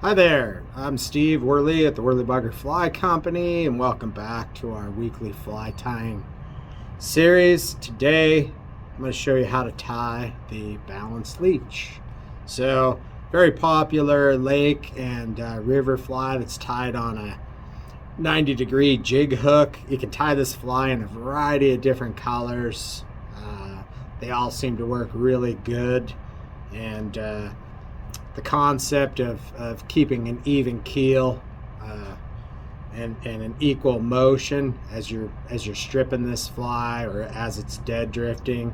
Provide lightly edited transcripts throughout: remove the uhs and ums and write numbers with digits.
Hi there, I'm Steve Worley at the WORLEY-BUGGER Fly Company, and welcome back to our weekly fly tying series. Today, I'm going to show you how to tie the Balanced Leech. So, very popular lake and river fly that's tied on a 90-degree jig hook. You can tie this fly in a variety of different colors. They all seem to work really good, and the concept of keeping an even keel and an equal motion as you're stripping this fly or as it's dead drifting.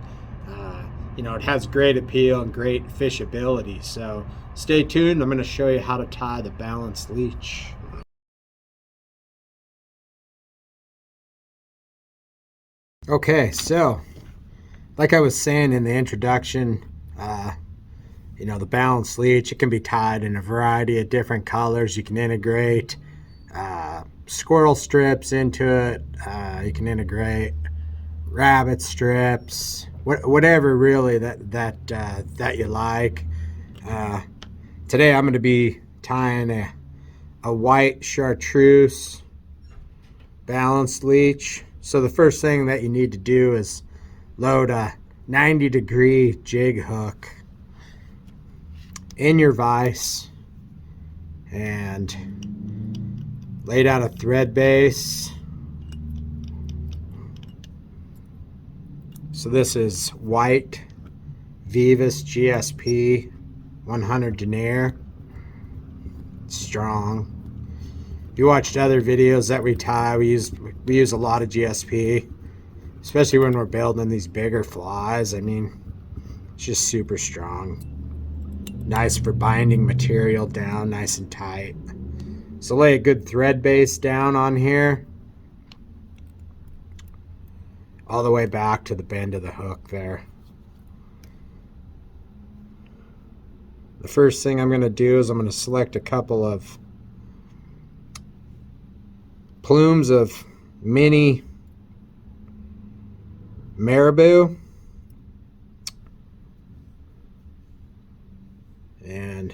It has great appeal and great fishability. So stay tuned. I'm going to show you how to tie the Balanced Leech. Okay, so like I was saying in the introduction, the Balanced Leech, it can be tied in a variety of different colors. You can integrate squirrel strips into it. You can integrate rabbit strips, whatever really that you like. Today I'm going to be tying a white chartreuse Balanced Leech. So the first thing that you need to do is load a 90-degree jig hook in your vise and lay down a thread base. So this is white Vivus GSP 100 denier. Strong. If you watched other videos that we tie, we use a lot of GSP, especially when we're building these bigger flies. I mean, it's just super strong. Nice for binding material down nice and tight. So lay a good thread base down on here, all the way back to the bend of the hook there. The first thing I'm going to do is I'm going to select a couple of plumes of mini marabou, and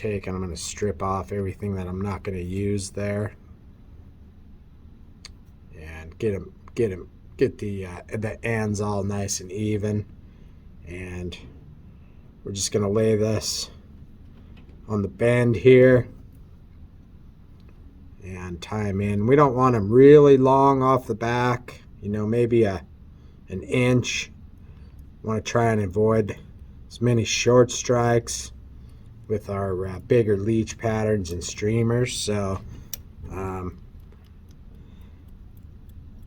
I'm going to strip off everything that I'm not going to use there, and get the ends all nice and even. And we're just going to lay this on the bend here and tie them in. We don't want them really long off the back, maybe an inch. Want to try and avoid as many short strikes with our bigger leech patterns and streamers. So want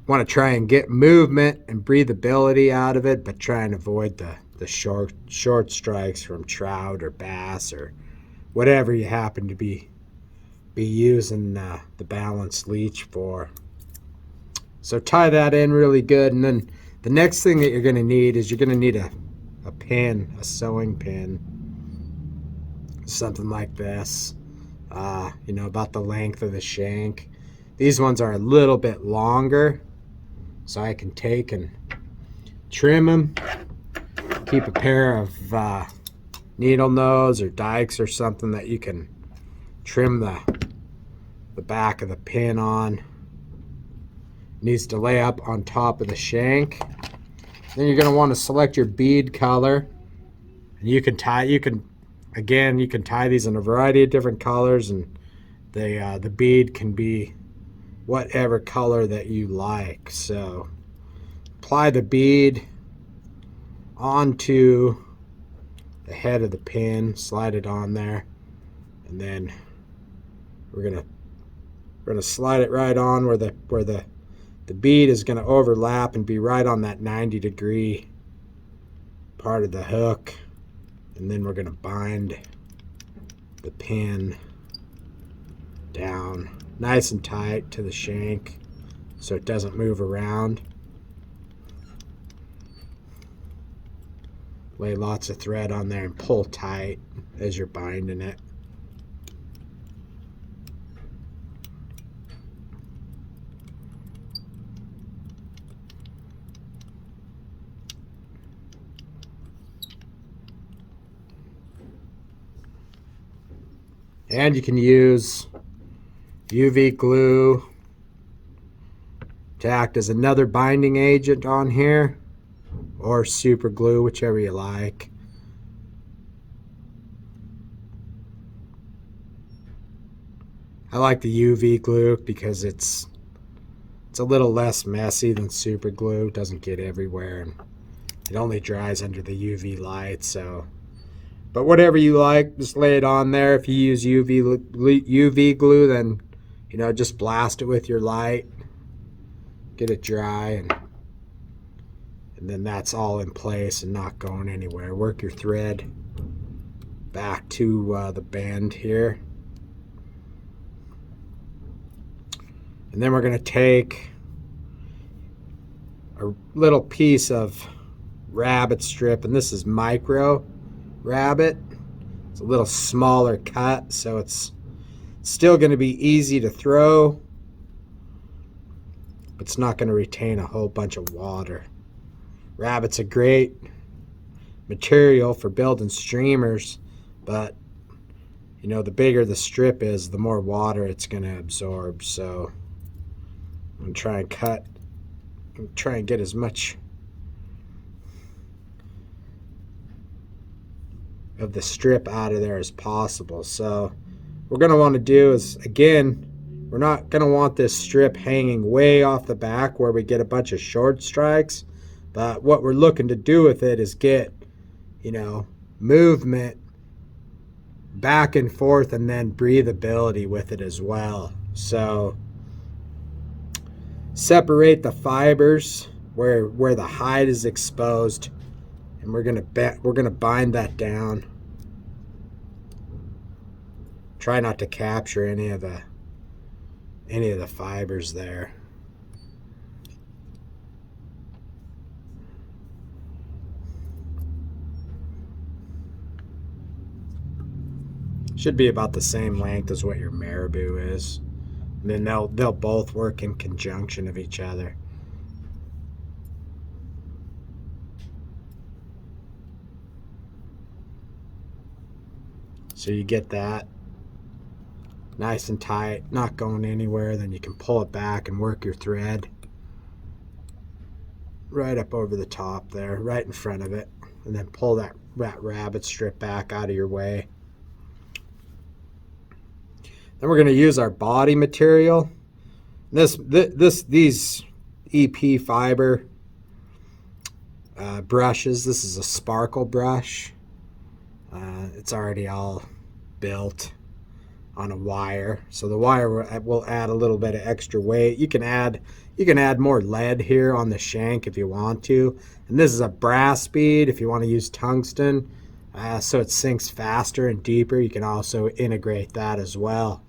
to try and get movement and breathability out of it, but try and avoid the short strikes from trout or bass or whatever you happen to be using the Balanced Leech for. So tie that in really good, and then the next thing that you're going to need is a pin, a sewing pin, something like this, about the length of the shank. These ones are a little bit longer, so I can take and trim them. Keep a pair of needle nose or dikes or something that you can trim the back of the pin on. Needs to lay up on top of the shank. Then you're going to want to select your bead color, and you can tie these in a variety of different colors, and the bead can be whatever color that you like. So apply the bead onto the head of the pin, slide it on there, and then we're gonna slide it right on where the bead is going to overlap and be right on that 90-degree part of the hook. And then we're going to bind the pin down nice and tight to the shank so it doesn't move around. Lay lots of thread on there and pull tight as you're binding it. And you can use UV glue to act as another binding agent on here, or super glue, whichever you like. I like the UV glue because it's a little less messy than super glue. It doesn't get everywhere, and it only dries under the UV light. So, but whatever you like, just lay it on there. If you use UV glue, then just blast it with your light, get it dry, and then that's all in place and not going anywhere. Work your thread back to the bend here. And then we're going to take a little piece of rabbit strip, and this is micro rabbit. It's a little smaller cut, so it's still going to be easy to throw, but it's not going to retain a whole bunch of water. Rabbit's a great material for building streamers, but the bigger the strip is, the more water it's going to absorb. So I'm going to try and get as much of the strip out of there as possible. So what we're going to want to do is, again, we're not going to want this strip hanging way off the back where we get a bunch of short strikes, but what we're looking to do with it is get movement back and forth, and then breathability with it as well. So separate the fibers where the hide is exposed, and we're gonna bind that down. Try not to capture any of the fibers there. Should be about the same length as what your marabou is. And then they'll both work in conjunction of each other. So you get that nice and tight, not going anywhere. Then you can pull it back and work your thread right up over the top there, right in front of it, and then pull that rabbit strip back out of your way. Then we're going to use our body material. These EP fiber brushes. This is a sparkle brush. It's already all built on a wire, so the wire will add a little bit of extra weight. You can add more lead here on the shank if you want to. And this is a brass bead if you want to use tungsten, so it sinks faster and deeper. You can also integrate that as well.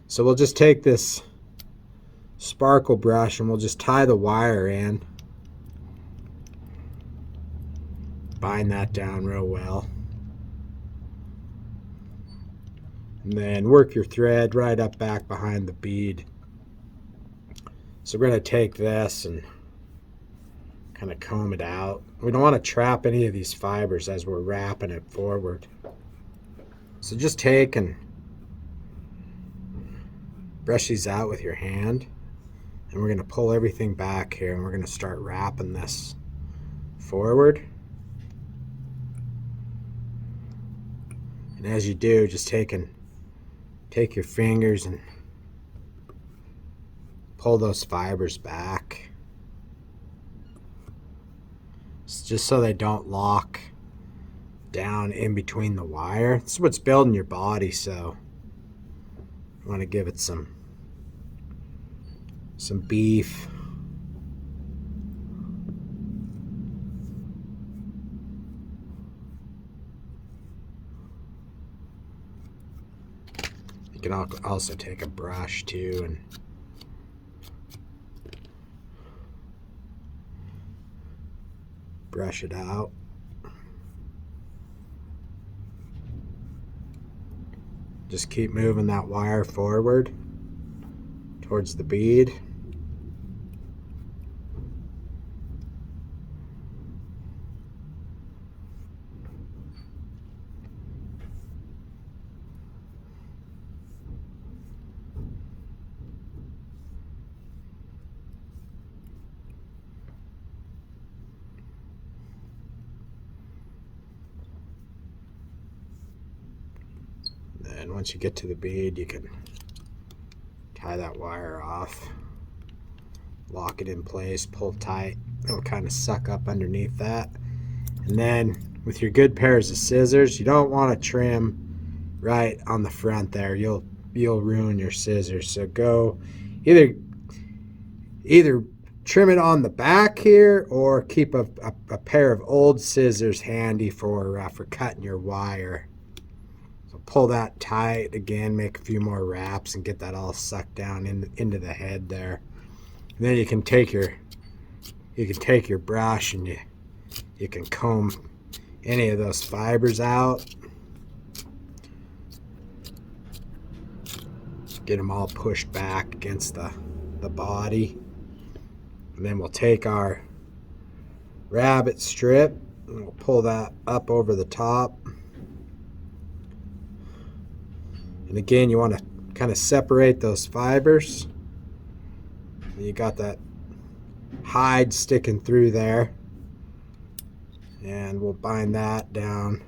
So we'll just take this sparkle brush and we'll just tie the wire in. Bind that down real well. And then work your thread right up back behind the bead. So we're going to take this and kind of comb it out. We don't want to trap any of these fibers as we're wrapping it forward. So just take and brush these out with your hand, and we're going to pull everything back here, and we're going to start wrapping this forward. And as you do, just take your fingers and pull those fibers back, just so they don't lock down in between the wire. This is what's building your body, so you want to give it some beef. You can also take a brush too and brush it out. Just keep moving that wire forward towards the bead. once you get to the bead, you can tie that wire off, lock it in place, pull tight. It'll kind of suck up underneath that. And then with your good pairs of scissors, you don't want to trim right on the front there. You'll ruin your scissors. So go either trim it on the back here, or keep a pair of old scissors handy for cutting your wire. So pull that tight again, make a few more wraps, and get that all sucked down into the head there. And then you can take your brush and you can comb any of those fibers out. Get them all pushed back against the body. And then we'll take our rabbit strip and we'll pull that up over the top. And again, you want to kind of separate those fibers. You got that hide sticking through there. And we'll bind that down.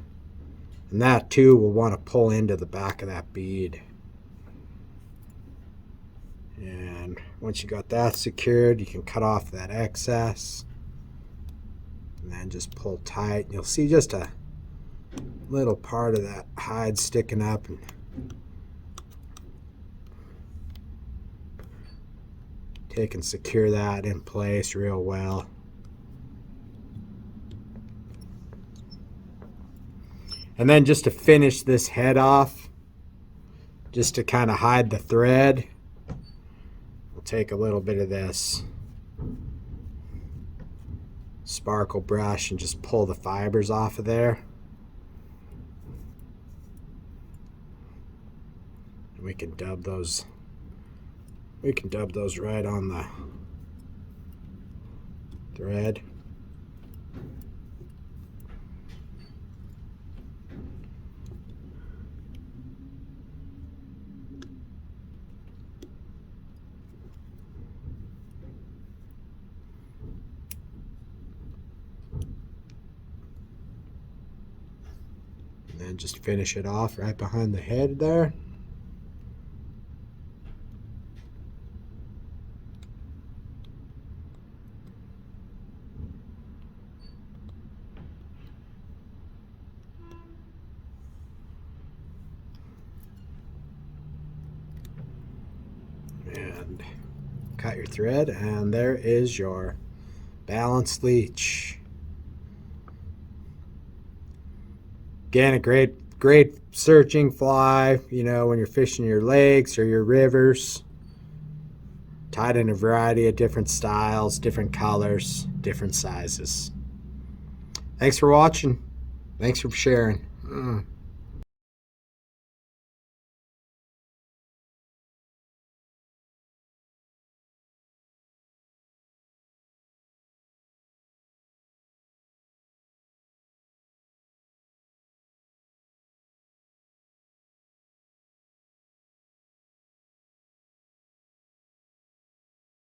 And that too we'll want to pull into the back of that bead. And once you got that secured, you can cut off that excess. And then just pull tight. And you'll see just a little part of that hide sticking up. And take and secure that in place real well. And then just to finish this head off, just to kind of hide the thread, we'll take a little bit of this sparkle brush and just pull the fibers off of there. And we can dub those right on the thread. And then just finish it off right behind the head there. And cut your thread, and there is your balanced leech. Again, a great searching fly, you know, when you're fishing your lakes or your rivers. Tied in a variety of different styles, different colors, different sizes. Thanks for watching. Thanks for sharing.